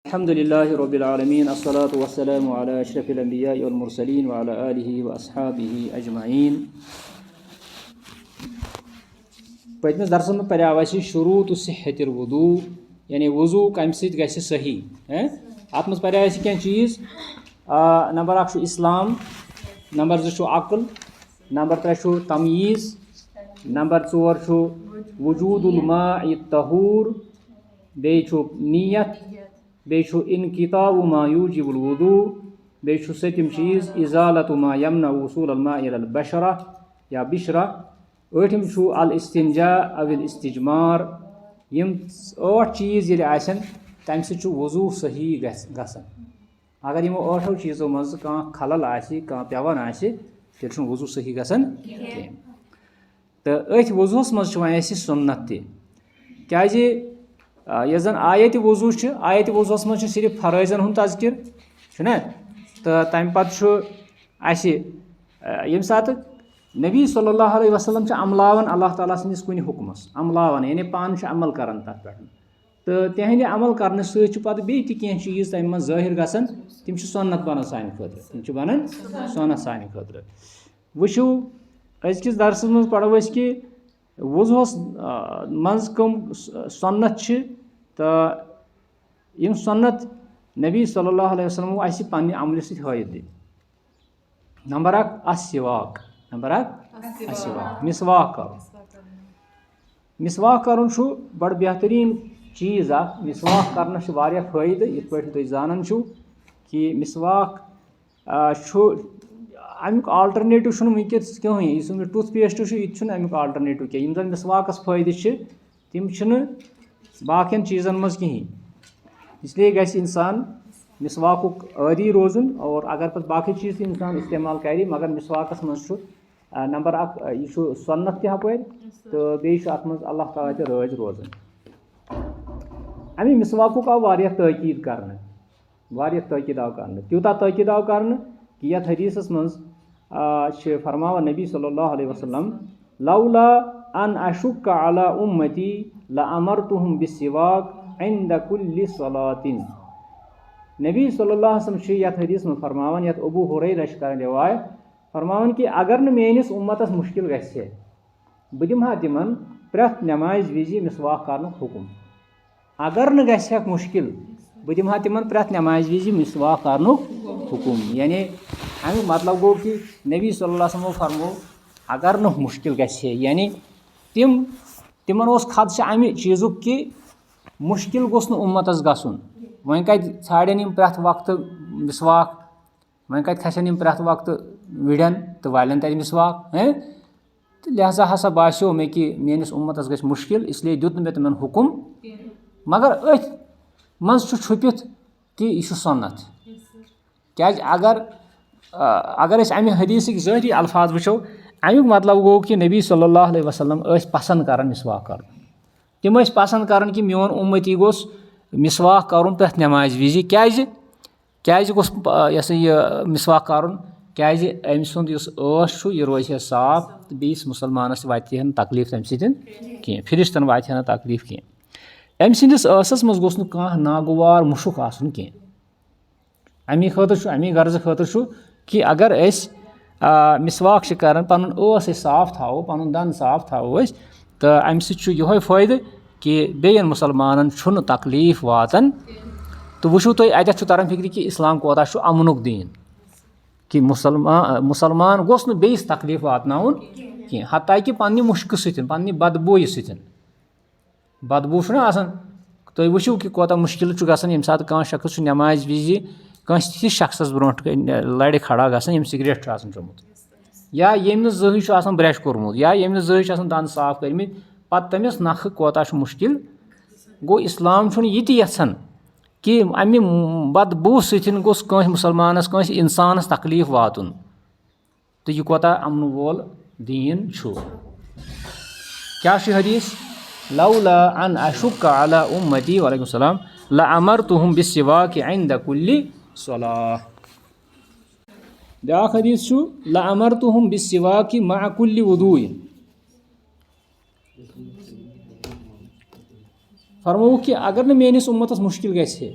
Elhamdülillahi Rabbil alemin. As-salatu vesselamu ala eşrefil enbiya'i vel mursalin ve ala alihi ve ashabihi ecma'in. Pătmis darsımız pərəvəsi şurutu sihhetir vudu, yani vuzu kamı sۭtۍ gژھِ sahih. Atھ منٛز pərəvəsi kینٛہہ چیٖز. Number 1 چھُ İslam, number 2 چھُ aql, number 3 چھُ tamyiz, number 4 چھُ وجوٗدul ma'i tahur, بیٚیہِ چھُ niyat, بیٚیہِ چھُ انقطاع ما یوجب الوضوء، بیٚیہِ چھُ سٔتِم چیٖز ازالة ما يمنع وصول الماء الى البشرة یا بشرة، ٲٹھِم چھُ الاستنجاء او الاستجمار. یِم 8 چیٖز ییٚلہِ آسن تَمہِ سۭتۍ چھُ وضوٗ صحیح گژھان. اگر یِمو 8 چیٖزو منٛز کانٛہہ خلل آسہِ، کانٛہہ پیٚوان آسہِ، تیٚلہِ چھُنہٕ وضوٗ صحیح گژھان کینٛہہ. تہٕ أتھۍ وضوٗہس منٛز چھُ وۄنۍ اَسہِ سُنت تہِ، کیازِ یۄس زن آیتِ وضوٗ چھِ، آیتِ وضوٗہس منٛز چھُ صرف فرٲیضن ہُنٛد تذکِر چھُنہ، تہٕ تَمہِ پتہٕ چھُ اَسہِ ییٚمہِ ساتہٕ نبی صلی اللہ علیہ وسلم چھِ عملاوان اللہ تعالیٰ سٕنٛدِس کُنہِ حُکمس، عملاوان یعنی پانہٕ چھِ عمل کران تتھ پٮ۪ٹھ، تہٕ تِہنٛدِ عمل کرنہٕ سۭتۍ چھُ پتہٕ بیٚیہِ تہِ کینٛہہ چیٖز تمہِ منٛز ظٲہِر گژھان، تِم چھِ سُنت بنان سانہِ خٲطرٕ، تِم چھِ بنان سُنت سانہِ خٲطرٕ. وٕچھو أزکِس درسس منٛز پرو أسۍ کہِ وضوٗہس منٛز کٕم سُنت چھِ، تہٕ یِم سُنت نبی صلی اللہ علیہ وسلمو اَسہِ پننہِ عملہِ سۭتۍ ہٲیِتھ دِتۍ. نمبر 1 السواک، نمبر 1 السواک، مسواک کرُن. مسواک کرُن چھُ بڑٕ بہتریٖن چیٖز اکھ. مسواک کرنس چھُ واریاہ فٲیدٕ، یِتھ پٲٹھۍ تُہۍ زانان چھِو کہِ مسواک چھُ امیُک آلٹرنیٹِو چھُنہٕ وٕنکیٚس کٕہٕنۍ. یُس وۄنۍ ٹُتھ پیسٹ چھُ یہِ تہِ چھُنہٕ امیُک آلٹرنیٹِو کینٛہہ. یِم زن مسواکس فٲیدٕ چھِ تِم چھِنہٕ باقین چیٖزن منٛز کِہینۍ. اسلیے گژھِ انسان مسواکُک عٲدی روزُن، اور اگر پتہٕ باقٕے چیٖز تہِ انسان استعمال کرِ، مگر مسواکس منٛز چھُ نمبر 1 یہِ چھُ سُنت تہِ ہپٲرۍ، تہٕ بیٚیہِ چھُ اتھ منٛز اللہ تعالیٰ تہِ رٲضۍ روزان. امہِ مسواکُک آو واریاہ تٲکیٖد کرنہٕ، واریاہ تٲکیٖد آو کرنہٕ. تیوٗتاہ تٲکیٖد آو کرنہٕ کہِ یتھ حدیٖثس منٛز چھِ فرماوان نبی صلی اللہ علیہ وسلم لولا ان اشُکَ علی اُمتی لامرتُہم بالسواک عند کُلہِ صلاتٍ. نبی صلی اللہ علیہ وسلم چھِ یتھ حدیٖثس منٛز فرماوان، یتھ ابوٗ ہُریرہ چھِ کران رِوایت، فرماوان کہِ اگر نہٕ میٲنِس اُمتس مُشکِل گژھِ ہے، بہٕ دِمہٕ ہا تِمن پرٛٮ۪تھ نٮ۪مازِ وِزِ مسواک کرنُک حُکُم. اگر نہٕ گژھِ ہکھ مُشکِل، بہٕ دِمہٕ ہا تِمن پرٛٮ۪تھ نٮ۪مازِ وِزِ مسواک کرنُک حُکُم. یعنی امیُک مطلب گوٚو کہِ نبی صلی اللہ علیہ وسلمو فرموو اگر نہٕ مُشکِل گژھِ ہے، یعنی تِمن اوس خدشہٕ امہِ چیٖزُک کہِ مُشکِل گوٚژھ نہٕ اُمتس گژھُن. وۄنۍ کتہِ ژھانڈن یِم پرٛٮ۪تھ وقتہٕ مسواک، وۄنۍ کتہِ کھسن یِم پرٛٮ۪تھ وقتہٕ وِڑٮ۪ن تہٕ والن تتہِ مسواک. تہٕ لہذا ہسا باسیو مےٚ کہِ میٲنِس اُمتس گژھِ مُشکِل، اسلیے دیُت نہٕ مےٚ تِمن حُکُم. مگر أتھۍ منٛز چھُ چھُپِتھ کہِ یہِ چھُ سُنت. کیازِ اگر أسۍ امہِ حدیٖثٕکۍ ظٲہری الفاظ وٕچھو، امیُک مطلب گوٚو کہِ نبی صلی اللہ علیہ وسلم ٲسۍ پسنٛد کران مسواک کرُن. تِم ٲسۍ پسنٛد کران کہِ میون اُمتی گوٚژھ مسواک کرُن پرٛٮ۪تھ نٮ۪مازِ وِزِ. کیازِ گوٚژھ یہِ ہسا یہِ مسواک کرُن؟ کیازِ أمۍ سُنٛد یُس ٲس چھُ یہِ روزِ ہے صاف، تہٕ بیٚیِس مُسلمانس واتہِ ہا نہٕ تکلیٖف تمہِ سۭتۍ کینٛہہ، فرشتن واتہِ ہا نہٕ تکلیٖف کینٛہہ. أمۍ سٕنٛدِس ٲسس منٛز گوٚژھ نہٕ کانٛہہ ناگوار مُشُک آسُن کینٛہہ. امی خٲطرٕ چھُ، امی غرضہٕ خٲطرٕ چھُ کہِ اگر أسۍ مسواک چھِ کران، پنُن ٲس أسۍ صاف تھاوو، پنُن دند صاف تھاوو أسۍ، تہٕ امہِ سۭتۍ چھُ یِہوے فٲیدٕ کہِ بیٚین مُسلمانن چھُنہٕ تکلیٖف واتان. تہٕ وٕچھو تُہۍ اتٮ۪تھ چھُ تران فِکرِ کہِ اسلام کوتاہ چھُ امنُک دیٖن، کہِ مُسلمان گوٚژھ نہٕ بیٚیِس تکلیٖف واتناوُن کینٛہہ، حتیٰ کہِ پننہِ مُشکہٕ سۭتۍ، پننہِ بدبوٗیہِ سۭتۍ. بدبوٗ چھُنہ آسان، تُہۍ وٕچھِو کہِ کوتاہ مُشکِل چھُ گژھان ییٚمہِ ساتہٕ کانٛہہ شخص چھُ نٮ۪مازِ وِزِ کٲنٛسہِ تہِ شخصس برونٛٹھ کَنۍ لرِ کھڑا گژھان ییٚمۍ سِگریٹ چھُ آسان چوٚمُت، یا ییٚمۍ نہٕ زٕہٕنۍ چھُ آسان برٛٮ۪ش کوٚرمُت، یا ییٚمۍ نہٕ زٕہٕنۍ چھُ آسان دند صاف کٔرمٕتۍ، پتہٕ تٔمِس نکھٕ کوتاہ چھُ مُشکِل. گوٚو اسلام چھُنہٕ یہِ تہِ یژھان کہِ امہِ بدبوٗ سۭتۍ گوٚژھ کٲنٛسہِ مُسلمانس، کٲنٛسہِ انسانس تکلیٖف واتُن. تہٕ یہِ کوتاہ امنہٕ وول دیٖن چھُ. کیاہ چھُ حدیٖث؟ لولا ان اشُکَ علی اُمتی وعلیکُم السلام لامرتُہم بالسواک عند کُلہِ صلاة. بیاکھ حدیٖث چھُ لامرتُہم بالسواک مع کُلہِ وضوٗء. فرمووُکھ کہِ اگر نہٕ میٲنِس اُمتس مُشکِل گژھِ ہے،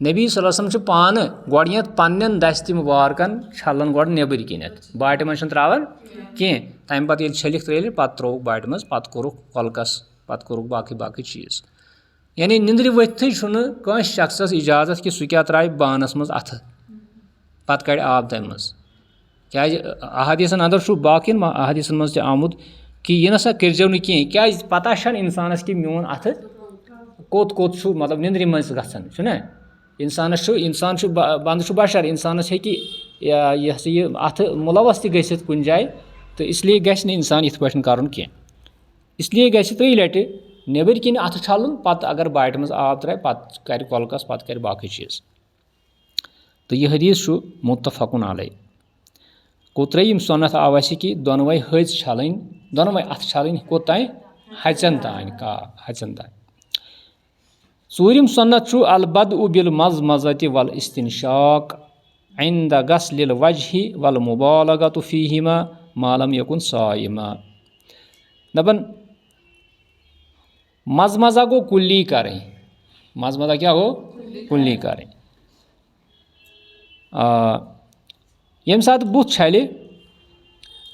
نبی صلی اللہ علیہ وسلم چھُ پانہٕ گۄڈنٮ۪تھ پنٛنٮ۪ن دستہِ مُبارکن چھلان گۄڈٕ نیٚبٕرۍ کِنٮ۪تھ باٹہِ منٛز چھِنہٕ ترٛاوان کینٛہہ تَمہِ پتہٕ ییٚلہِ چھٔلِکھ ترٛٲلِکھ پتہٕ ترٛووُکھ باٹہِ منٛز پتہٕ کوٚرُکھ کۄلکس پتہٕ کوٚرُکھ باقٕے چیٖز یعنی نِندرِ ؤتھٕے چھُنہٕ کٲنٛسہِ شخصس اِجازت کہِ سُہ کیٛاہ ترٛاوِ بانس منٛز اَتھٕ پتہٕ کڑِ آب تَمہِ منٛز کیٛازِ احادیٖثن انٛدر چھُ باقین احادیٖثن منٛز تہِ آمُت کہِ یہِ نسا کٔرۍزیو نہٕ کینٛہہ کیٛازِ پتہ چھنہٕ انسانس کہِ میون اَتھٕ کوٚت چھُ مطلب نِندرِ منٛز گژھان چھُنہ انسان چھُ بنٛدٕ چھُ بشر انسانس ہیٚکہِ یہِ ہسا یہِ اَتھٕ مُلوث تہِ گٔژھِتھ کُنہِ جایہِ تہٕ اسلیے گژھِ نہٕ انسان یِتھ پٲٹھۍ کرُن کینٛہہ اسلیے گژھِ ترٛیٚیہِ لٹہِ نیٚبٕرۍ کِنۍ اَتھٕ چھلُن پتہٕ اگر باٹہِ منٛز آب ترٛاوِ پتہٕ کرِ کۄلکس پتہٕ کرِ باقٕے چیٖز تہٕ یہِ حدیٖث چھُ مُتفقُن علیہ گوٚو ترٛیٚیِم سُنت آو اَسہِ کہِ دۄنوَے ۂژۍ چھلٕنۍ دۄنوَے اَتھٕ چھلٕنۍ کوٚتام ہَژٮ۪ن تانۍ ہَژٮ۪ن تانۍ ژوٗرِم سُنت چھُ البدء بالمضمضة والاستنشاق عند غسل الوجه والمبالغة فيهما ما لم يكن صائما دپان مزمزہ گوٚو کُلی کرٕنۍ مزمزہ کیٛاہ گوٚو کُلی کرٕنۍ ییٚمہِ ساتہٕ بُتھ چھلہِ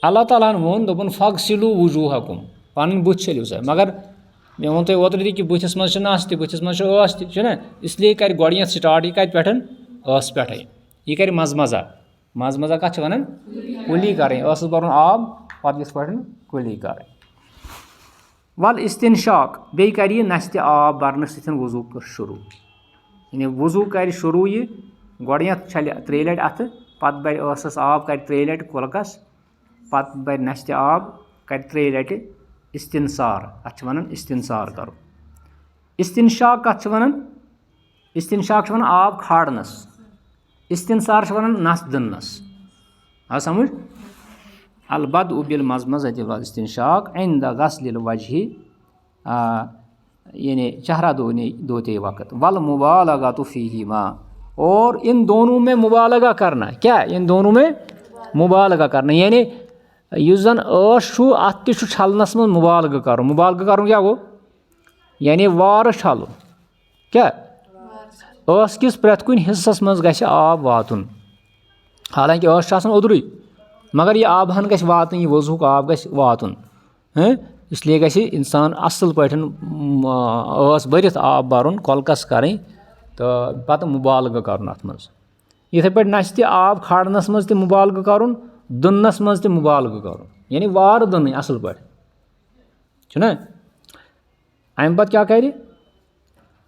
اللہ تعالیٰ ہن ووٚن دوٚپُن فغسلوٗ وجوٗہکُم پنٕنۍ بُتھ چھٔلِو سا مگر مےٚ ووٚن تۄہہِ اوترٕ تہِ کہِ بٕتھِس منٛز چھِ نس تہِ بٕتھِس منٛز چھِ ٲس تہِ چھُنہ اسلیے کرِ گۄڈنٮ۪تھ سٹاٹ یہِ کتہِ پٮ۪ٹھ ٲسہٕ پٮ۪ٹھے یہِ کرِ مزمزہ کتھ چھِ ونان کُلی کرٕنۍ ٲسس برُن آب پتہٕ یِتھ پٲٹھۍ کُلی کرٕنۍ ول استنشاق بیٚیہِ کرِ یہِ نستہِ آب برنہٕ سۭتۍ وضوٗ شروٗع یعنی وضوٗ کرِ شروٗع یہِ گۄڈنٮ۪تھ چھلہِ ترٛیٚیہِ لٹہِ اَتھٕ پتہٕ برِ ٲسس آب کرِ ترٛیٚیہِ لٹہِ کۄلکس پتہٕ برِ نستہِ آب کرِ ترٛیٚیہِ لٹہِ استنسار اتھ چھِ ونان استنسار کرُن استنشاق کتھ چھِ ونان استنشاق چھِ ونان آب کھارنس استنسار چھِ ونان نس دٕننس آو سمجھ البدء بالمضمضة والاستنشاق عند غسل الوجه یعنی چہرہ دھوتے وقت والمبالغة فیہما اور ان دونوں میں مبالغہ کرنا کیا ان دونوں میں مبالغہ کرنا یعنی یُس زن ٲس چھُ اتھ تہِ چھُ چھلنس منٛز مبالغہ کرُن کیٛاہ گوٚو یعنی وارٕ چھلُن کیٛاہ ٲس کِس پرٛٮ۪تھ کُنہِ حصس منٛز گژھِ آب واتُن حالانکہِ ٲس چھِ آسان اوٚدرُے مگر یہِ آبہٕ ہن گژھِ واتٕنۍ یہِ وضوٗہُک آب گژھِ واتُن اسلیے گژھِ انسان اصٕل پٲٹھۍ ٲس بٔرِتھ آب برُن کۄلکس کرٕنۍ تہٕ پتہٕ مُبالغہ کرُن اتھ منٛز یِتھٕے پٲٹھۍ نستہِ آب کھارنس منٛز تہِ مُبالغہ کرُن دٕننس منٛز تہِ مُبالغہ کرُن یعنی وارٕ دٕنٕنۍ اصٕل پٲٹھۍ چھُنہ امہِ پتہٕ کیٛاہ کرِ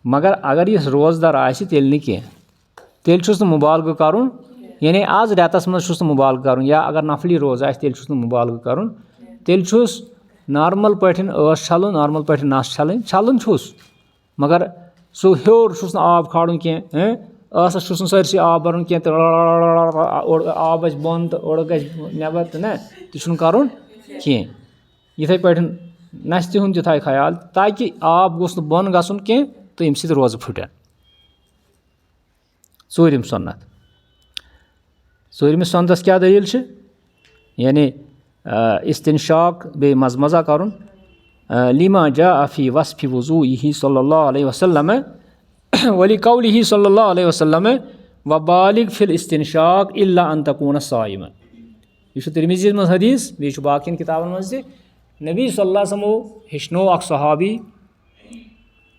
مگر اگر یُس روزدار آسہِ تیٚلہِ نہٕ کینٛہہ تیٚلہِ چھُس نہٕ مُبالغہ کرُن یعنی آز رٮ۪تس منٛز چھُس نہٕ مُبالغہ کرُن یا اگر نفلی روزٕ آسہِ تیٚلہِ چھُس نہٕ مُبالغہ کرُن تیٚلہِ چھُس نارمل پٲٹھۍ ٲس چھلُن نارمل پٲٹھۍ نس چھلٕنۍ چھُس مگر سُہ ہیوٚر چھُس نہٕ آب کھالُن کینٛہہ ٲسس چھُس نہٕ سٲرسٕے آب برُن کینٛہہ تہٕ اوٚڑ آب گژھِ بۄن تہٕ اوٚڑ گژھِ نٮ۪بر تہٕ نہ تہِ چھُنہٕ کرُن کینٛہہ یِتھٕے پٲٹھۍ نستہِ ہُنٛد تہِ تھایہِ خیال تاکہِ آب گوٚژھ نہٕ بۄن گژھُن کینٛہہ تہٕ ییٚمہِ سۭتۍ روزٕ پھٕٹن ژوٗرِم سُنت ژوٗرمِس سُنتس کیٛاہ دٔلیٖل چھِ یعنی استنشاق بیٚیہِ مزمزہ کرُن لما جاء فی وصفِ وضوئہ صلی اللہ علیہ وسلم ولقولہ صلی اللہ علیہ وسلم وبالغ فی الاستنشاق الا ان تکون صائما یہِ چھُ ترمذیَس منٛز حدیٖث بیٚیہِ چھُ باقین کِتابن منٛز تہِ نبی صلی اللہ علیہ وسلمو ہیٚچھنوو اکھ صحابی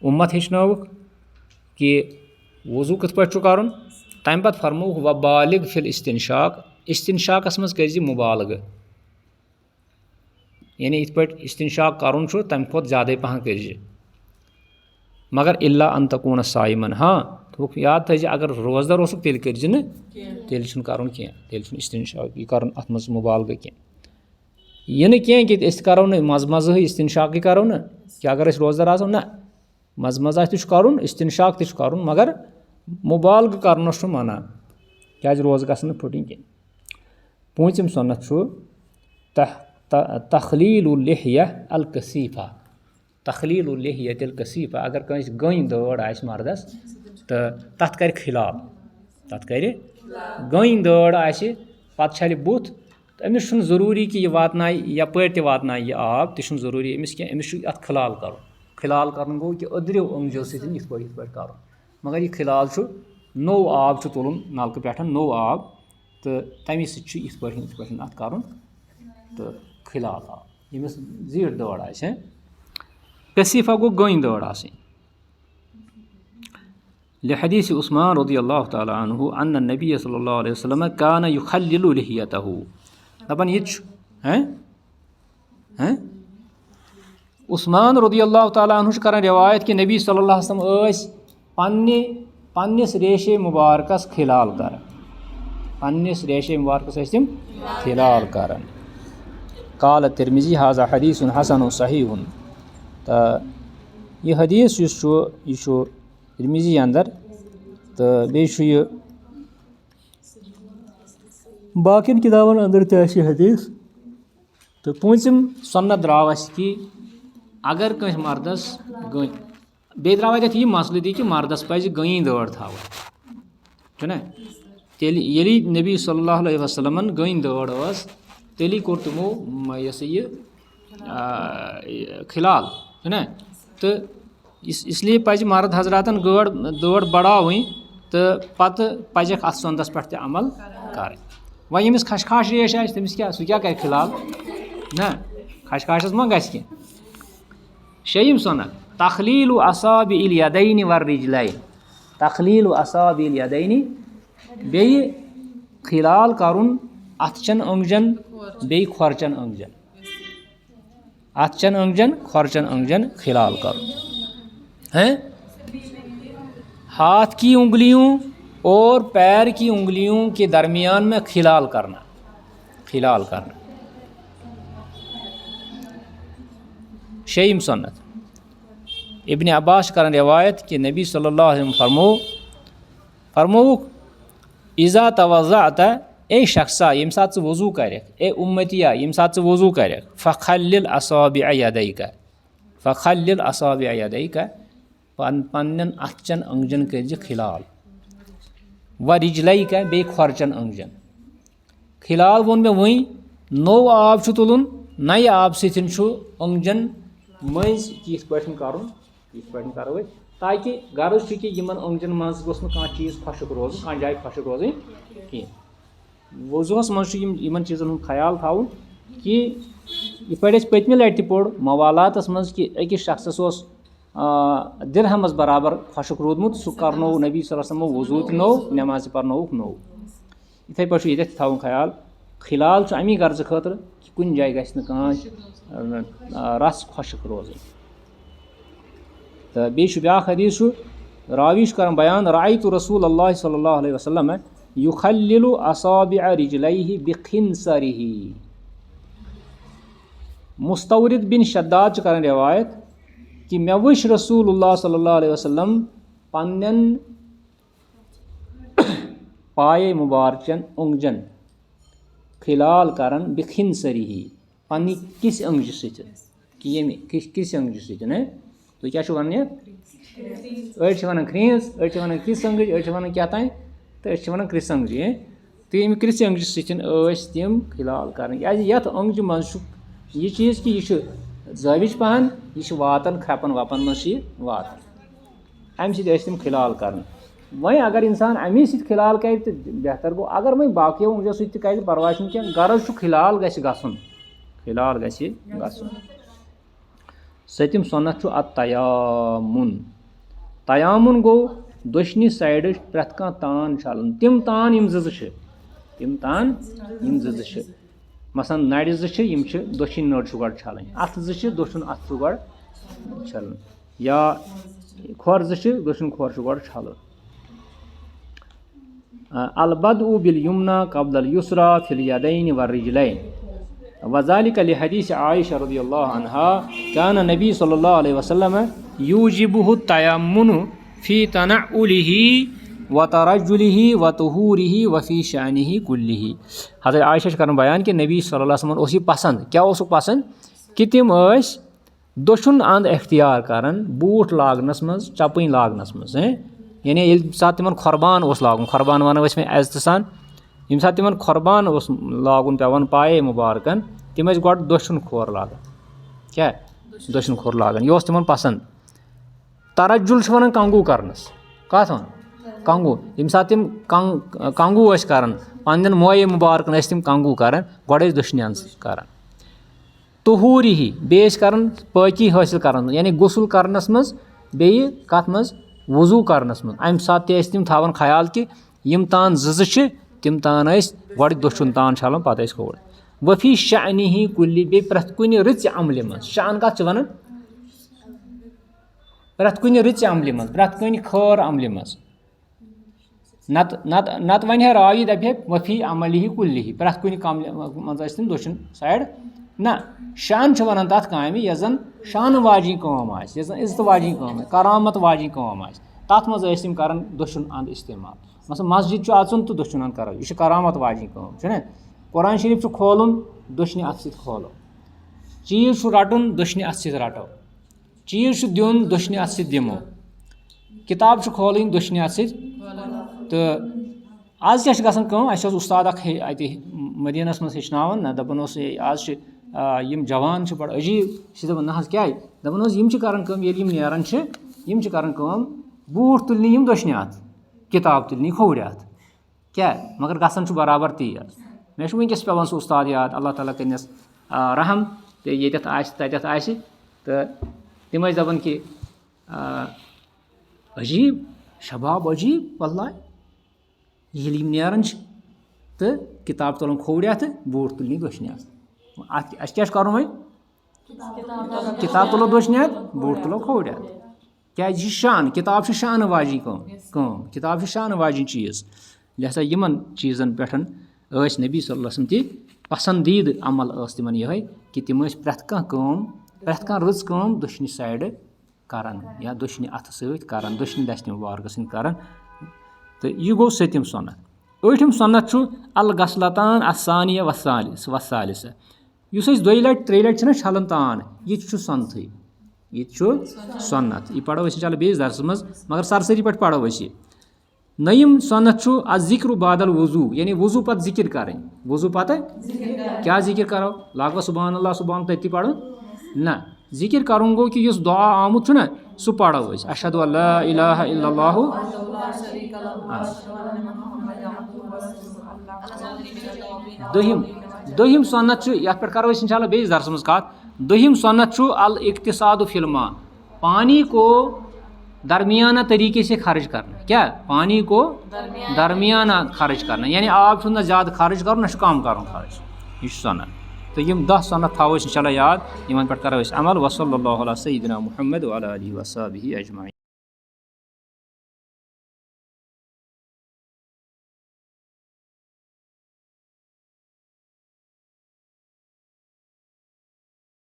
اُمت ہیٚچھنٲوُکھ کہِ وضوٗ کِتھ پٲٹھۍ چھُ کرُن تمہِ پتہٕ فرمووُکھ وبالغ فی الاستنشاق استنشاقس منٛز کٔرۍ زِ مُبالغہ یعنی یِتھ پٲٹھۍ استنشاق کرُن چھُ تمہِ کھۄتہٕ زیادَے پہن کٔرۍ زِ مگر الا ان تکون صائما دوٚپُکھ یاد تھٲیزِ اگر روزدار اوسُکھ تیٚلہِ کٔرۍ زِ نہٕ تیٚلہِ چھُنہٕ کرُن کینٛہہ تیٚلہِ چھُنہٕ استنشاق یہِ کرُن اتھ منٛز مُبالغہ کینٛہہ یہِ نہٕ کینٛہہ کہِ أسۍ کرو نہٕ مزمزٕے استنشاقٕے کرو نہٕ کہِ اگر أسۍ روزدار آسو نہ مزمزہ تہِ چھُ کرُن استنشاق تہِ چھُ کرُن مگر مُبالغہ کرنس چھُ منع کیٛازِ روزٕ گژھن نہٕ پھٕٹٕنۍ کینٛہہ پوٗنٛژِم سُنت چھُ تخلیٖل اللحیہ الکثیفہ تخلیٖل اللحیۃ الکثیفہ اگر کٲنٛسہِ گٔنۍ دٲڑ آسہِ مردس تہٕ تتھ کرِ خِلال تتھ کرِ گٔنۍ دٲڑ آسہِ پتہٕ چھلہِ بُتھ تہٕ أمِس چھُنہٕ ضروٗری کہِ یہِ واتنایہِ یپٲرۍ تہِ واتنایہِ یہِ آب تہِ چھُنہٕ ضروٗری أمِس کینٛہہ أمِس چھُ اتھ خِلال کرُن خِلال کرُن گوٚو کہِ أدرِو أنٛگجو سۭتۍ یِتھ پٲٹھۍ کرُن مگر یہِ خِلال چھُ نوٚو آب چھُ تُلُن نَلکہٕ پٮ۪ٹھ نوٚو آب تہٕ تَمہِ سۭتۍ چھُ یِتھ پٲٹھۍ اَتھ کَرُن تہٕ کھِلال آب ییٚمِس زیٖٹھ دٲر آسہِ کثیٖفہ گوٚو گٔنۍ دٲر آسٕنۍ لحدیث عثمان رضی اللہ تعالیٰ عنہ ان النبی صلی اللہ علیہ وسلم کان یخلل لحیتہ دَپان یہِ تہِ چھُ عثمان رضی اللہ تعالیٰ عنہ چھُ کران رِوایت کہِ نبی صلی اللہ علیہ وسلم ٲسۍ پنٛنِس ریشے مُبارکس کھِلال کران پنٛنِس ریشے مُبارکس ٲسۍ تِم کھِلال کران قال ترمذی حاذا حدیث حسن صحیح تہٕ یہِ حدیث یُس چھُ یہِ چھُ ترمذی اندر تہٕ بیٚیہِ چھُ یہِ باقین کِتابن اندر تہِ آسہِ یہِ حدیث تہٕ پوٗنٛژِم سۄنت درٛاو اَسہِ کہِ اگر کٲنٛسہِ مردس گٔنۍ بیٚیہِ درٛاو اَتٮ۪تھ یہِ مسلہٕ تہِ کہِ مردس پزِ گٔنی دٲر تھاوٕنۍ چھُنہ ییٚلہِ نبی صلی اللہ علیہ وسلمن گٔنۍ دٲر ٲس تیٚلی کوٚر تِمو یہِ ہسا یہِ کھِلال چھُنہ تہٕ اسلیے پزِ مرد حضراتن دٲر بڑاوٕنۍ تہٕ پتہٕ پزٮ۪کھ اتھ سۄنتس پٮ۪ٹھ تہِ عمل کرٕنۍ وۄنۍ ییٚمِس کھشخاش ریش آسہِ تٔمِس کیٛاہ سُہ کیٛاہ کرِ کھِلال نہ کھشخاشس ما گژھِ کینٛہہ شیٚیِم سۄنت تخلیٖل اصابع الیدین والرجلین تخلیٖل اصابع الیدین بیٚیہِ کھِلال کرُن اتھٕ چٮ۪ن أنٛگجن بیٚیہِ کھۄرچٮ۪ن أنٛگجن اتھٕ چٮ۪ن أنٛگجن کھۄرچٮ۪ن أنٛگجن کھِلال کرُن ہاتھ کی انگلیوں اور پیر کی انگلیوں کے درمیان میں کھِلال کرنا شیٚیِم سۄنت ابن عباس چھِ کران رِوایت کہِ نبی صلی اللہ علیہ وسلم فرمووُکھ اِذا توضعت اے شخصا ییٚمہِ ساتہٕ ژٕ وضوٗ کرکھ اے اُمتیا ییٚمہِ ساتہٕ ژٕ وضوٗ کرکھ فخلل اصابع یدیکا پننٮ۪ن اتھٕ چٮ۪ن أنٛگجن کٔرزِ کھِلال ورجلیکا بیٚیہِ کھۄرچٮ۪ن أنٛگجن کھِلال ووٚن مےٚ وٕنۍ نوٚو آب چھُ تُلُن نَیہِ آبہٕ سۭتۍ چھُ أنٛگجن مٔنٛزۍ یِتھ پٲٹھۍ کرُن یِتھ پٲٹھۍ کرو أسۍ تاکہِ غرض چھُ کہِ یِمن أنٛگجن منٛز گوٚژھ نہٕ کانٛہہ چیٖز خۄشک روزُن کانٛہہ جایہِ خۄشک روزٕنۍ کینٛہہ وضوٗہس منٛز چھُ یِمن چیٖزن ہُنٛد خیال تھاوُن کہِ یِتھ پٲٹھۍ اَسہِ پٔتمہِ لٹہِ تہِ پوٚر موالاتس منٛز کہِ أکِس شخصس اوس دِرہمس برابر خۄشک روٗدمُت سُہ کرنوو نبی صلی اللہ علیہ وسلمو وضوٗ تہِ نوٚو نٮ۪ماز تہِ پرنووُکھ نوٚو یِتھٕے پٲٹھۍ چھُ ییٚتٮ۪تھ تہِ تھاوُن خیال کھِلال چھُ امی غرضہٕ خٲطرٕ کہِ کُنہِ جایہِ گژھِ نہٕ کانٛہہ رس خۄشک روزٕنۍ تہٕ بیٚیہِ چھُ بیٛاکھ حدیٖث چھُ راوی چھُ کران بیان رأیتُ رسول اللہ صلی اللہ علیہ وسلم یُخلِلُ اصابع رجلیہ بخنصرہ مستورد بن شداد چھُ کران رِوایت کہِ مےٚ وٕچھ رسول اللہ صلی اللہ علیہ وسلم پننٮ۪ن پایے مُبارکچٮ۪ن اوٚنٛگجن کھِلال کران بخنصرہ پننہِ کِسہِ أنٛگجہِ سۭتۍ کہِ ییٚمہِ کِسہِ أنٛگجہِ سۭتۍ تُہۍ کیٛاہ چھُو ونان یتھ أڑۍ چھِ ونان کھرٛیٖژ أڑۍ چھِ ونان کِژھ أنٛگٕج أڑۍ چھِ ونان کیٛاہ تام تہٕ أسۍ چھِ ونان کرٛژھ أنٛگجہِ تہٕ ییٚمہِ کرٛژھِ أنٛگجہِ سۭتۍ ٲسۍ تِم کھِلال کرٕنۍ کیٛازِ یتھ أنٛگجہِ منٛز چھُ یہِ چیٖز کہِ یہِ چھُ زٲوِج پہن یہِ چھِ واتان کھرٛپن وپن منٛز چھِ یہِ واتان امہِ سۭتۍ ٲسۍ تِم کھِلال کران وۄنۍ اگر انسان امی سۭتۍ کھِلال کرِ تہٕ بہتر گوٚو اگر وۄنۍ باقیو أنٛگجو سۭتۍ تہِ کرِ پرواے چھُنہٕ کینٛہہ غرض چھُ کھِلال گژھِ گژھُن سٔتِم سۄنت چھُ تیامُن گوٚو دٔچھنہِ سایڈٕچ پرٛٮ۪تھ کانٛہہ تان چھلُن تِم تان یِم زٕ چھِ مثلاً نرِ زٕ چھِ یِم چھِ دٔچھِنۍ نٔر چھُ گۄڈٕ چھلٕنۍ اَتھٕ زٕ چھِ دٔچھُن اَتھٕ چھُ گۄڈٕ چھلُن یا کھۄر زٕ چھِ دٔچھُن کھۄر چھُ گۄڈٕ چھلُن البدء بالیمنى قبل اليسرى في اليدين والرجلين وذلك لحديث عائشة رضي الله عنها كان النبي صلى الله عليه وسلم يوجبه التيمن في تنعله وترجله وطهوره وفي شأنه كله حضرت عائشہ چھِ کران بیان کہِ نبی صلی اللہ علیہ وسلم اوس یہِ پسنٛد کیٛاہ اوسُکھ پسنٛد کہِ تِم ٲسۍ دٔچھُن اَنٛد اختیار کران بوٗٹھ لاگنس منٛز چپٕنۍ لاگنس منٛز یعنی ییٚلہِ ساتہٕ تِمن قۄربان اوس لاگُن قۄربان ونو أسۍ وۄنۍ عزتہٕ سان ییٚمہِ ساتہٕ تِمن قۄربان اوس لاگُن پیٚوان پایے مُبارکن تِم ٲسۍ گۄڈٕ دٔچھُن کھور لاگان کیٛاہ دٔچھُن کھور لاگان یہِ اوس تِمن پسنٛد ترجُل چھِ ونان کنگوٗ کرنس کتھ ونان کنگو ییٚمہِ ساتہٕ تِم کنگو ٲسۍ کران پنٕنٮ۪ن مویے مُبارکن ٲسۍ تِم کنگو کران گۄڈٕ ٲسۍ دٔچھنہِ اَندٕ سۭتۍ کران طہوٗری ہی بیٚیہِ ٲسۍ کران پٲکی حٲصِل کران یعنی غسل کرنس منٛز بیٚیہِ کتھ منٛز وضوٗ کرنس منٛز امہِ ساتہٕ تہِ ٲسۍ تِم تھاوان خیال کہِ یِم تان زٕ چھِ تِم تان ٲسۍ گۄڈٕ دٔچھُن تان چھلان پتہٕ ٲسۍ کھووُر وفی شأنہِ ہی کُلہِ بیٚیہِ پرٛٮ۪تھ کُنہِ رٕژِ عملہِ منٛز شان کتھ چھِ ونان پرٛٮ۪تھ کُنہِ رٕژِ عملہِ منٛز پرٛٮ۪تھ کُنہِ خٲر عملہِ منٛز نتہٕ ونہِ ہا راوی دپہِ ہے وفی عملہِ ہی کُلہِ ہی پرٛٮ۪تھ کُنہِ کامہِ منٛز ٲسۍ تِم دٔچھُن سایڈ نہ شان چھِ ونان تتھ کامہِ یۄس زن شانہٕ واجیٚنۍ کٲم آسہِ یۄس زن عزتہٕ واجیٚنۍ کٲم آسہِ کرامت واجیٚنۍ کٲم آسہِ تتھ منٛز ٲسۍ تِم کران دٔچھُن اَنٛد استعمال مثلاً مسجد چھُ اژُن تہٕ دٔچھُن اَنٛد کرو یہِ چھِ کرامت واجیٚنۍ کٲم چھُنہ قرآن شریٖف چھُ کھولُن دٔچھنہِ اَتھٕ سۭتۍ کھولو چیٖز چھُ رٹُن دٔچھنہِ اَتھٕ سۭتۍ رٹو چیٖز چھُ دیُن دٔچھنہِ اَتھٕ سۭتۍ دِمو کِتاب چھِ کھولٕنۍ دٔچھنہِ اَتھٕ سۭتۍ تہٕ آز کیاہ چھِ گژھان کٲم اَسہِ اوس اُستاد اکھ اَتہِ مدیٖنس منٛز ہیٚچھناوان نہ دپان اوس آز چھِ یِم جوان چھِ بڑٕ عجیٖب یہِ چھِ دپان نہ حظ کیازِ دپان اوس یِم چھِ کران کٲم ییٚلہِ یِم نیران چھِ یِم چھِ کران کٲم بوٗٹھ تُلنہِ یِم دٔچھنہِ اَتھٕ کِتاب تُلنہِ کھوورِ اَتھٕ کیٛاہ مگر گژھان چھُ برابر تی حظ مےٚ چھُ وٕنکیٚس پیٚوان سُہ اُستاد یاد اللہ تعالیٰ کٔرنَس رحم تہٕ ییٚتٮ۪تھ آسہِ تتٮ۪تھ آسہِ تہٕ تِم ٲسۍ دپان کہِ عجیٖب شباب عجیٖب واللہ ییٚلہِ یِم نیران چھِ تہٕ کِتاب تُلان کھوورِ اَتھٕ بوٗٹھ تُلنہِ دٔچھنہِ اَتھٕ اَتھ اَسہِ کیاہ چھُ کرُن وۄنۍ کِتاب تُلو دٔچھنہِ اَتھٕ بوٗٹھ تُلو کھوورِ اَتھٕ کیازِ یہِ چھِ شان کِتاب چھِ شانہٕ واجیٚنۍ کٲم کِتاب چھِ شانہٕ واجیٚنۍ چیٖز لہذا یِمن چیٖزن پٮ۪ٹھ ٲسۍ نبی صلی اللہ علیہ وسلم تہِ پسنٛدیٖدٕ عمل ٲس تِمن یِہے کہِ تِم ٲسۍ پرٛٮ۪تھ کانٛہہ کٲم پرٛٮ۪تھ کانٛہہ رٕژ کٲم دٔچھنہِ سایڈٕ کران یا دٔچھنہِ اَتھٕ سۭتۍ کران دٔچھنہِ دَستہِ مُبارکہٕ سۭتۍ کران تہٕ یہِ گوٚو سٔتِم سُنت ٲٹھِم سُنت چھُ الغسلتان الثانیہ والثالثہ یُس أسۍ دۄیہِ لٹہِ ترٛیٚیہِ لٹہِ چھِنہ چھلان تان یہِ تہِ چھُ سۄنتھٕے یہِ تہِ چھُ سُنت یہِ پرو أسۍ اِنشاء اللہ بیٚیِس درسس منٛز مگر سرسٔری پٲٹھۍ پرو أسۍ یہِ نٔیِم سُنت چھُ ذِکرُ بادل وضوٗ یعنی وضوٗ پتہٕ ذِکر کرٕنۍ وضوٗ پتہٕ کیاہ ذِکر کرو لاگوا سبحان اللہ سبحان تٔتی پرُن نہ ذِکر کرُن گوٚو کہِ یُس دُعا آمُت چھُنہ سُہ پرو أسۍ اشہدُ اللہ الہ الا اللہ دٔہِم سُنت چھُ یتھ پٮ۪ٹھ کرو أسۍ انشاء اللہ بیٚیِس درسس منٛز کتھ دٔہِم سُنت چھُ الاقتصاد فی المال پانی کو درمیانہ طریقے سے خرچ کرنا کیٛاہ پانی کو درمیانہ خرچ کرنا یعنی آب چھُنہٕ نہ زیادٕ خرٕچ کرُن نہ چھُ کم کرُن خرٕچ یہِ چھُ سُنت تہٕ یِم 10 سُنت تھاوو أسۍ انشاء اللہ یاد یِمن پٮ۪ٹھ کرو أسۍ عمل وصلی اللہ علیہ سیدنا محمد وعلیٰ آلہ وصحبہ اجمعین